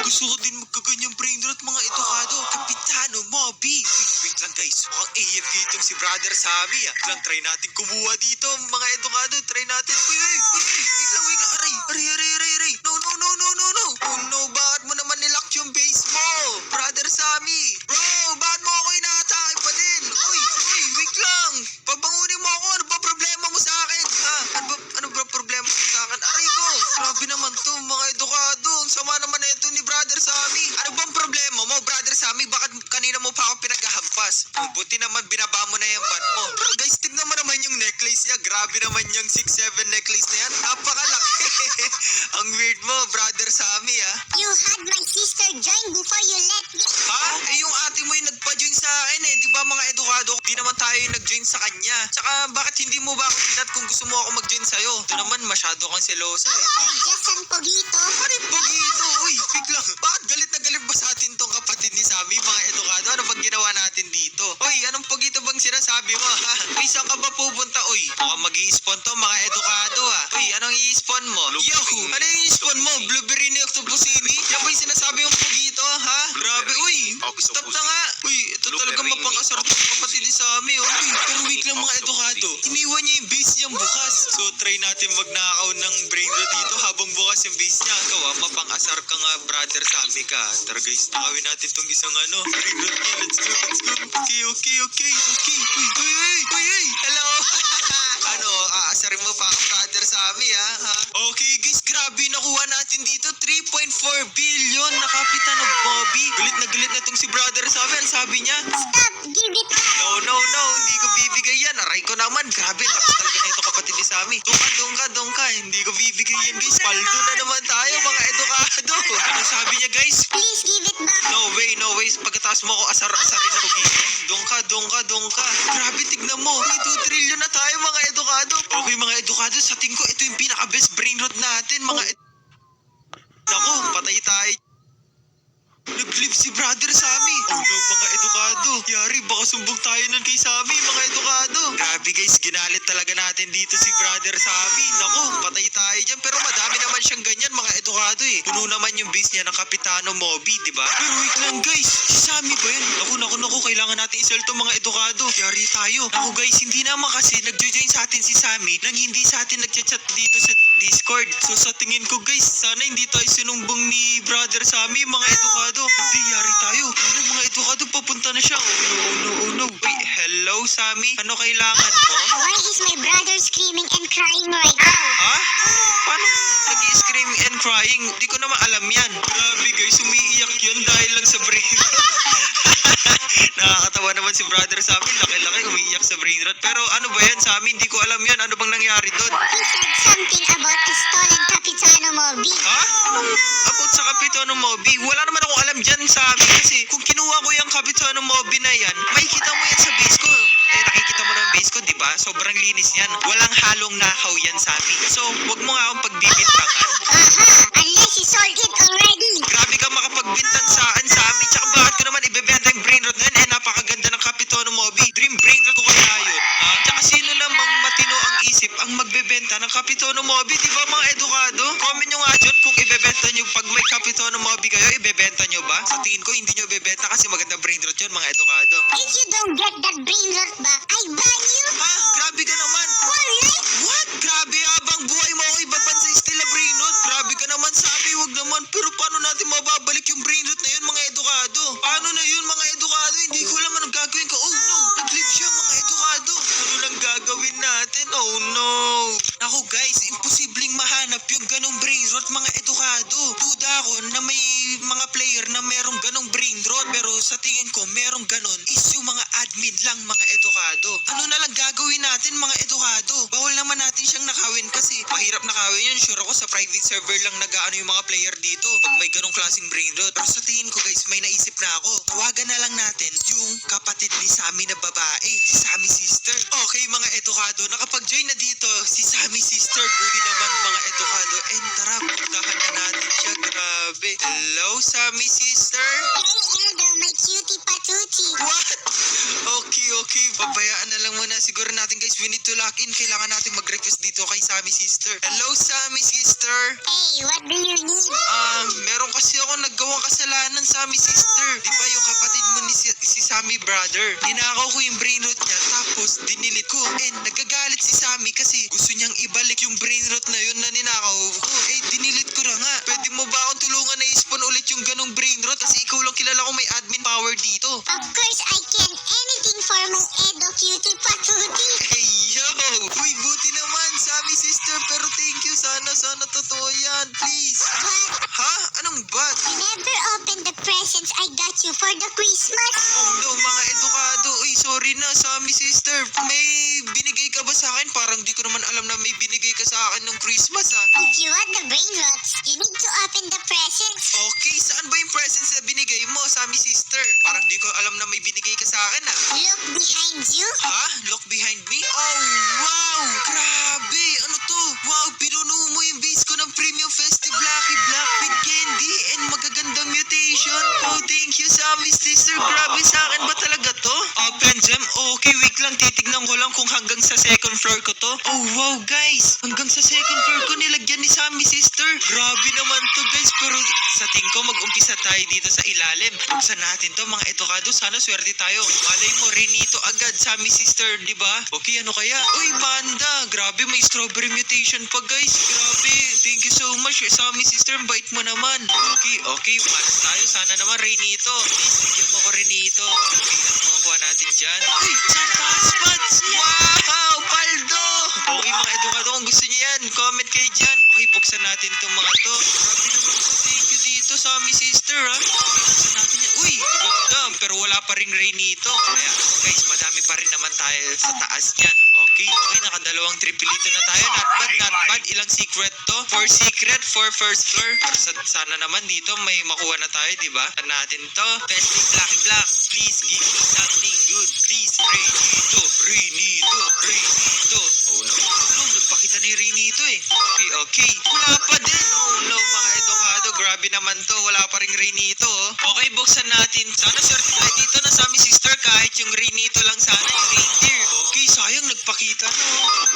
Gusto ko din magkaganyang brain rot mga edukado. Kapitano Moby. Wait lang guys. Mukhang AFK itong si Brother Sammy ah. Lang try natin kumuha dito mga edukado. Try natin. Uy. Wait lang. Aray. No. Oh no, bakit mo naman nilock yung base mo? Brother Sammy. Bro, bakit mo ako inaatake pa din? Uy, wait lang. Pabangunin mo ako. Ano ba problema mo sa akin? Ha? Ano ba problema mo sa akin? Aray ko. Grabe naman to mga edukado. Ang sama naman na ito ni Brother Sammy. Ano bang problema mo, Brother Sammy? Bakit kanina mo pa ako pinaghahampas? Buti naman binaba mo na yung bat mo. Pero guys, tignan mo naman yung necklace niya. Grabe naman yung 6-7 necklace na yan. Napakalaki. Ang weird mo, Brother Sammy ah. You had my sister join before you let me. Ha? Yung ate mo yung nagpa-join sa akin eh. Di ba mga edukado? Di naman tayo yung nag-join sa kanya. Tsaka bakit hindi mo ba ako pinat kung gusto mo ako mag-join sa'yo? Ito naman masyado kang seloso eh. You're just an pogito. Ano yung pagito? Uy, biglang. Bakit galit na galit ba sa atin tong kapatid ni Sammy, mga edukado? Ano bang ginawa natin dito? Uy, anong pagito bang sinasabi mo ha? Uy, saan ka ba pupunta? Uy, mukhang mag-i-spawn to mga edukado ha. Uy, anong i-spawn mo? Yahoo! Ano yung i-spawn mo? Blueberry ni Octopusini? Yan ba yung sinasabi yung pagito ha? Grabe, uy! Stop na nga! Uy, ito talaga mapang-asar tong kapatid ni Sammy oh. Uy, pero wait lang mga edukado. Iniwan niya yung base niyang bukas. So, try natin magnakaw ng brain rot dito habang bukas yung base niya. Ikaw mapang-asar ka nga, Brother Sammy ka. Tara guys, nakawin natin tong isang brain rot niya. Let's go. Okay. Uy, hello. Aasarin mo pa ako, Brother Sammy ha? Okay guys, grabe nakuha natin dito 3.4 billion na Kapitan of Bobby. Galit na tong si Brother Sammy. Ano sabi niya? Stop, give it up. No, hindi ko bibigay yan. Aray ko naman, grabe. Tapos talaga na ito kapatid ni Sammy. Doon ka. Hindi ko bibigay yan guys. Paldo na naman tayo mga edukado. Ano sabi niya guys? Please give it back. No way. Pagkatapos mo ako asar-asarin na pugin. Doon ka. Grabe, tignan mo. May 2 trillion na tayo mga edukado. Okay mga edukado, sa tingin ko ito yung pinaka-best brain rot natin mga Naku, patay tayo. Nag-live si Brother Sammy. Oh no, mga edukado. Yari, baka sumbong tayo nun kay Sammy, mga edukado. Grabe guys, ginalit talaga natin dito si Brother Sammy. Naku, patay tayo dyan. Pero madami naman siyang ganyan, mga edukado eh. Puno naman yung base niya ng Kapitano Moby, di ba? Pero wait lang guys, si Sammy ba yun? Naku, kailangan natin isel to mga edukado. Yari tayo. Naku guys, hindi naman kasi nagjo-join sa atin si Sammy nang hindi sa atin nagchat-chat dito sa Discord. So sa tingin ko guys, sana hindi tayo sinumbong ni Brother Sammy, mga edukado. Hindi, yari tayo. Ano mga edukado, papunta na siya. Oh no. Wait, hello Sammy? Ano kailangan mo? Why is my brother screaming and crying right now? Ha? Paano nag-scream and crying? Di ko naman alam yan. Grabe guys, umiiyak yun dahil lang sa brain rot. Nakakatawa naman si Brother Sammy. Laki-laki umiiyak sa brain rot. Pero ano ba yan Sammy? Hindi ko alam yan. Ano bang nangyari doon? He said something about a stolen Capitano Moby. Ha? About sa Kapitano Moby? Wala naman akong alam dyan Sammy. Kasi kung kinuha ko yung Kapitano Moby na yan, makikita mo yan sa base ko. Nakikita mo na yung base ko, di ba? Sobrang linis yan. Walang halong nakaw yan Sammy. So, wag mo nga akong pagbibintangan. Unless you sold it already. Grabe ka makapagbintang saan Sammy. Tsaka bakit ko naman ibebenta yung brain rot na yan? Napakaganda ng Kapitano Moby. Dream brain rot ko kaya yun. Tsaka sino namang matino ang isip ang magbebenta ng Kapitano Moby? Di ba mga edukado? Comment nyo nga dyan kung ibebenta nyo. Pag may Kapitano Moby kayo, ibebenta nyo ba? Sa tingin ko, hindi nyo ibebenta kasi maganda brain rot yun mga edukado. If you don't get that brain rot back, I ban you. Grabe ka naman. Alright. What? Grabe, habang buhay mo ako ibaban sa stila brain rot. Grabe ka naman Sammy, wag naman. Pero paano natin mababalik yung brain rot na yun mga edukado? Paano na yun mga edukado? Hindi ko alam anong gagawin ko. Oh no, nag-live siya mga edukado. Ano nang gagawin natin? Oh no. Ako guys, imposibleng mahanap yung ganong brain rot mga edukado. Duda ako na may mga player na merong ganong brain rot. Pero sa tingin ko, merong ganon is yung mga admin lang mga edukado. Ano na lang gagawin natin mga edukado? Bawal naman natin siyang nakawin kasi mahirap nakawin yun. Sure ako sa private server lang nag-ano yung mga player dito pag may ganong klaseng brain rot. Pero sa tingin ko guys, may naisip na ako. Tawagan na lang natin yung kapatid ni Sammy na babae, si Sammy Sister. Okay mga edukado, nakapag-join na dito si Sammy Sister. Buti naman mga edukado. And tara, puntahan na natin siya. Grabe. Hello Sammy Sister? Hey Eldo, my cutie patootie. What? Okay. Pabayaan na lang muna. Siguro natin guys, we need to lock in. Kailangan natin mag-request dito kay Sammy Sister. Hello Sammy Sister? Hey, what do you need? Meron kasi ako naggawang ng Sammy sister. Di ba yung kapatid mo ni si Sammy brother? Ninakaw ko yung brain rot niya tapos dinilit ko. And nagagalit si Sammy kasi gusto niyang ibalik yung brain rot na yun na ninakaw ko. Eh dinilit ko na nga. Pwede mo ba akong tulungan na i-spawn ulit yung ganong brain rot? Kasi ikaw lang kilala ko may admin power dito. Of course, I can anything for my Edo cutie patuti. Hey yo! Uy, buti naman Sammy sister, pero thank you. Sana totoo yan. Please. But Ha? Anong bat? you never opened the presents I got you for the Christmas. Oh no, mga edukado. Uy, sorry na, Sammy sister. May binigay ka ba sa akin? Parang di ko naman alam na may binigay ka sa akin nung Christmas ah. If you want the brain rots, you need to open the presents. Okay, saan ba yung presents na binigay mo, Sammy sister? Parang di ko alam na may binigay ka sa akin ah. Look behind you. Ha? Look behind me? Oh, wow! Grabe! Ano to? Wow, pinuno mo yung base ko ng Premium Festive Lucky Black with candy and magagandang mutation. Oh, thank you, Sammy sister. Grabe, sa akin ba talaga to? Open gem? Okay, wait lang. Titignan ko lang kung hanggang sa second floor ko to. Oh, wow, guys. Hanggang sa second floor ko nilagyan ni Sammy sister. Grabe naman to, guys. Pero sa tingin ko, mag-umpisa tayo dito sa ilalim. Buksan natin to, mga edukado. Sana swerte tayo. Malay mo, Renito agad, Sammy sister, di ba? Okay, ano kaya? Uy, panda. Grabe, may strawberry mutation pa, guys. Grabe. Thank you so much, Sammy sister. Ang bait mo naman. Okay. Malas tayo. Sana naman, Renito. Please, bigyan mo ko, Renito. Okay, makukuha natin dyan. Uy, Santa Spots! Wow! Paldo! Okay, mga edukado, kung gusto niyo yan, comment kayo dyan. Okay, buksan natin itong mga to. Grabe naman po. Thank you dito, Sammy sister, ha? Buksan natin yan. Uy, maganda. Pero wala pa ring Renito. Kaya, guys, madami pa rin naman tayo sa taas niyan. Okay, nakadalawang tripilito na tayo. Not bad. Ilang secret to? 4 secret, 4 first floor. Pero sana naman dito may makuha na tayo, di ba? Tan natin to. Festive Lucky Black. Please give me something good. Please. Renito. Oh no. Nagpakita ni Renito eh. Okay. Wala pa din. Oh no, mga edukado. Grabe naman to. Wala pa ring Renito. Oh. Okay, buksan natin. Sana swerte tayo dito na Sammy sister kahit yung Renito lang sana yung reindeer. Okay, sayang nagpakita no.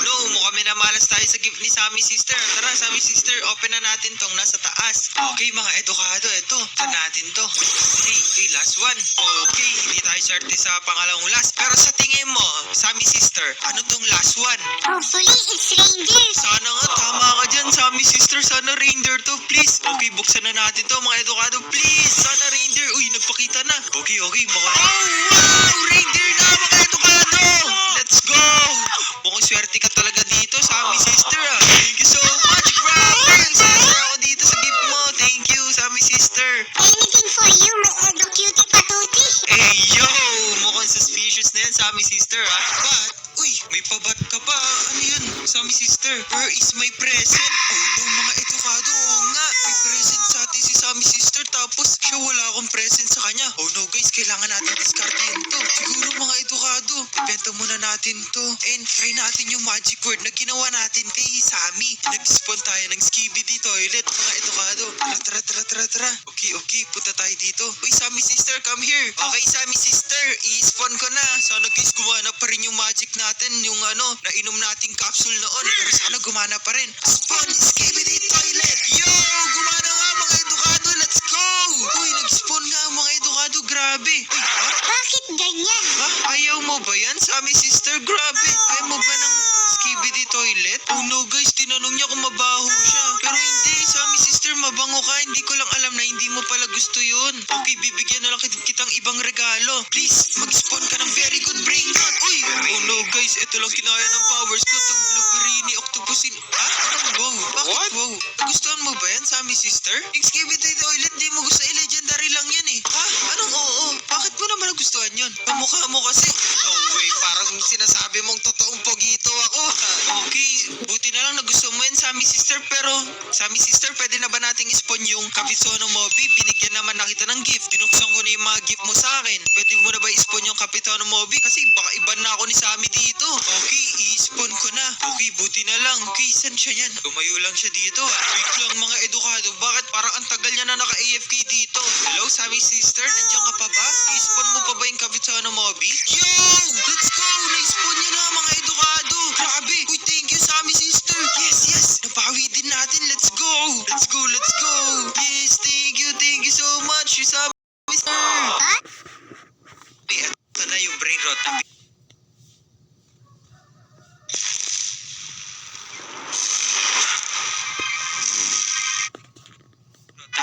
No, mukhang minamalas tayo sa gift ni Sammy sister. Tara, Sammy sister, open na natin tong nasa taas. Okay, mga edukado, ito. Saan natin to? Okay, last one. Okay, hindi tayo swerte sa pangalawang last. Pero sa tingin mo, Sammy sister, ano tong last one? Hopefully, it's reindeer. Sana nga, tama ka dyan, Sammy sister. Sana reindeer to, please. Okay, buksan na natin to, mga edukado. Please, sana reindeer. Uy, nagpakita na. Okay, mga... Oh, wow! Reindeer na, mga edukado! Let's go! Mukhang swerte ka talaga dito, Sammy sister, ah. Thank you so much, grabe! Ang saya ako dito sa gift mo. Thank you, Sammy sister. Anything for you, my Edo cutie patuti. Hey, yo! Mukhang suspicious na yan, Sammy sister, ah. But, uy, may pabat ka pa. Ano yun, Sammy sister? Where is my present? Oh no, mga edukado. Oo nga, may present sa atin si Sammy sister. Tapos, siya wala akong present sa kanya. Oh no, guys, kailangan natin discardin to. Siguro, mga edukado, ibenta muna natin to. And try natin yung magic word na ginawa natin kay Sammy. Nag-spawn tayo ng Skibidi toilet, mga edukado. Tara. Okay, punta tayo dito. Uy, Sammy sister, come here. Okay, Sammy sister, i-spawn ko na. Sana guys, gumana pa rin yung magic natin. Yung nainom nating capsule noon. Pero sana gumana pa rin. Spawn Skibidi toilet. Yo, gumana nga, mga edukado. Let's go. Uy, nag-spawn nga, mga edukado. Grabe. Uy, ha? Bakit ganyan? Ha? Ayaw mo ba yan, Sammy sister? Grabe. Ayaw mo ba ng Skibidi toilet? Oh no, guys, tinanong niya kung mabaho siya. Pero hindi, Sammy sister, mabango ka. Hindi ko lang alam na hindi mo pala gusto yun. Okay, bibigyan na lang kitang ibang regalo. Please, mag-spawn ka ng very good brain rot. Uy! Oh no, guys, ito lang kinaya ng powers ko. Itong blueberry ni Octopusin. Ha? Anong wow? Bakit wow? Nagustuhan mo ba yan, Sammy sister? Yung Skibidi toilet, di mo gusto. Legendary lang yan eh. Ha? Anong oo? Bakit mo naman nagustuhan yun? Pamukha mo kasi. No way, parang sinasabi mong totoong pogito ako. Okay, buti na lang nagustuhan mo yan, Sammy sister. Pero, Sammy sister, pwede na ba nating spawn yung Capitano Mobi? Binigyan naman na kita ng gift. Binuksan ko na yung mga gift mo sa akin. Pwede mo na ba i-spawn yung Capitano Mobi? Kasi baka iban na ako ni Sammy dito. Okay, i-spawn ko na. Okay, buti na lang. Okay, saan siya yan? Tumayo lang siya dito. Wait lang, mga edukado. Bakit parang ang tagal niya na naka-AFK dito? Hello, Sammy sister? Nandiyan ka pa ba? I-spawn mo pa ba yung Capitano Mobi? Yo! Let's go! Na-spawn niya na, mga edukado. Grabe! Uy, thank you, Sammy sister. Yes! Napawi din natin. Let's go! Yes, thank you so much, Sammy.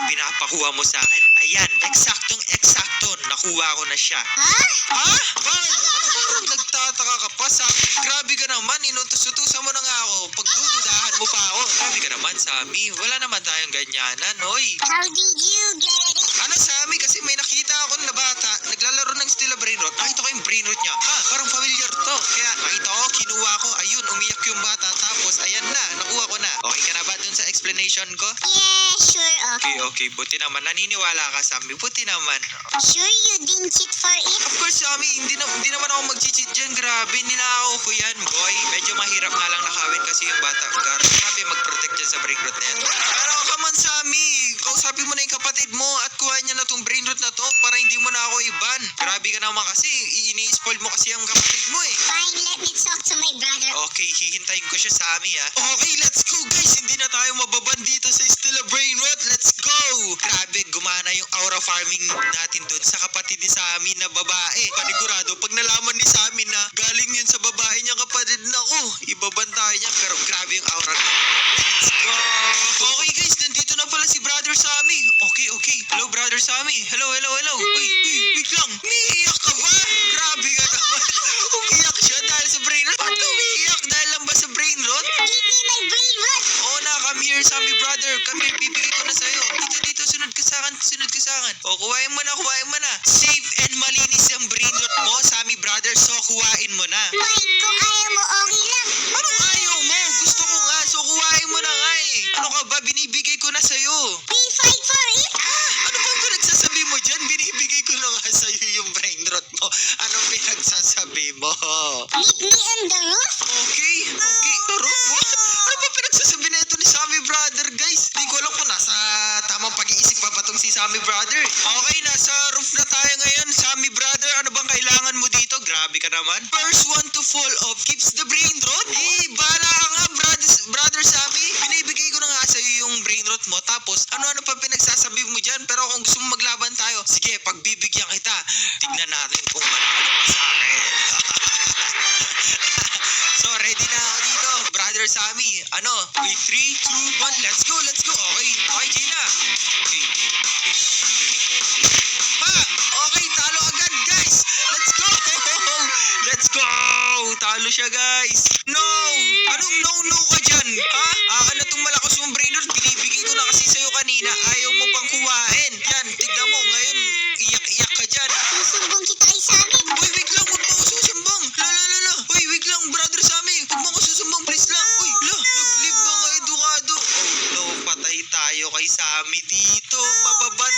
pinapakuha mo sa akin. Ayan, eksaktong-eksakto. Nakuha ko na siya. Ha? Ha? Bakit? Parang nagtataka ka pa sa grabe ka naman, inutos-utusan mo na nga ako. Pagdududahan mo pa ako. Grabe ka naman, Sammy. Wala naman tayong ganyanan, oy. How did you get it? Ano, Sammy? Kasi may nakita ako na bata, naglalaro ng Stella Brainrot. Nakita ko yung Brainrot niya. Ha? Parang familiar to. Kaya nakita ko, kinuha ko. Ayun, umiyak yung bata. Tapos, ayan na, nakuha ko na. Okay ka na ba dun sa explanation ko? Yeah, sure. Okay. Buti naman. Naniniwala ka, Sammy. Buti naman. Sure you didn't cheat for it? Of course, Sammy, hindi naman ako mag-cheat dyan. Grabe, ninakaw ko yan, boy. Medyo mahirap nga lang nakawin kasi yung bata. Grabe mag-protect dyan sa brain rot na yan. Pero come on, Sammy. Kausapin mo na yung kapatid mo at kuha niya na tong brain rot na to para hindi mo na ako iban. Grabe ka naman kasi. Ini-spoil mo kasi yung kapatid mo eh. Fine, let me talk to my brother. Okay, hihintayin ko siya, Sammy, ha. Okay, let's go, guys. Hindi na tayo mababan dito sa Stella Brainrot. Let's go! Grabe, gumana yung aura farming natin dun sa kapatid ni Sammy na babae. Panigurado, pag nalaman ni Sammy na galing yun sa babae niya kapatid, naku, ibaban tayo niya. Pero grabe yung aura na. Let's go! Okay, guys, nandito na pala si Brother Sammy. Okay. Hello, Brother Sammy. Hello. Uy, wait lang. Umiiyak ka ba? Grabe ka naman. Umiiyak siya dahil sa brainrot. Ba't umiiyak? Dahil lang ba sa brainrot? Give me my brain rot. Oo na, come here, Sammy brother. Come here, bibigay ko na sa'yo. Dito, sunod ka sa akin. O, kuhain mo na. Safe and malinis ang brainrot mo, Sammy brother. So, kuhain mo na. Fine, kung ayaw mo, okay lang. Anong ayaw mo? Gusto ko nga. So, kuhain mo na nga eh. Ano ka ba? Binibigay ko na sa'yo. We fight for it. Ano bang pinagsasabi mo dyan? Binibigay ko na nga sa'yo yung brainrot mo. Anong pinagsasabi mo? Meet me on the roof. Okay. Pero, what? Ano ba pinagsasabi na ito ni Sammy brother, guys? Di ko alam kung nasa tamang pag-iisip pa ba tong si Sammy brother. Okay, nasa roof na tayo ngayon, Sammy brother. Ano bang kailangan mo dito? Grabe ka naman. First one to fall off keeps the brain rot. Bala ka nga, brother Sammy. Binibigay ko na nga sa'yo yung brain rot mo. Tapos, ano pa pinagsasabi mo dyan? Pero kung gusto mo maglaban tayo, sige, pagbibigyan kita. Tignan natin kung manalo ka sa akin. So, ready na ako dito, Brother Sammy. Ano? Wait, 3, 2, 1, let's go. Okay, Gina. Okay. Okay, talo agad, guys. Let's go. Talo siya, guys. No. Anong no ka dyan? Ha? Akin na itong malakas yung brain rot. Binibigay ko na kasi sa'yo kanina. Ayaw mo pang kuhain. Yan, tignan mo. Ngayon, iyak ka dyan. Susumbong kita kay Sammy. Uy, wait lang, huwag mo ako susumbong. La. Uy, wait lang, Brother Sammy. Huwag mo ako susumbong, please lang. Uy, nag-live mga edukado. Oh no, patay tayo kay Sammy dito. Mababan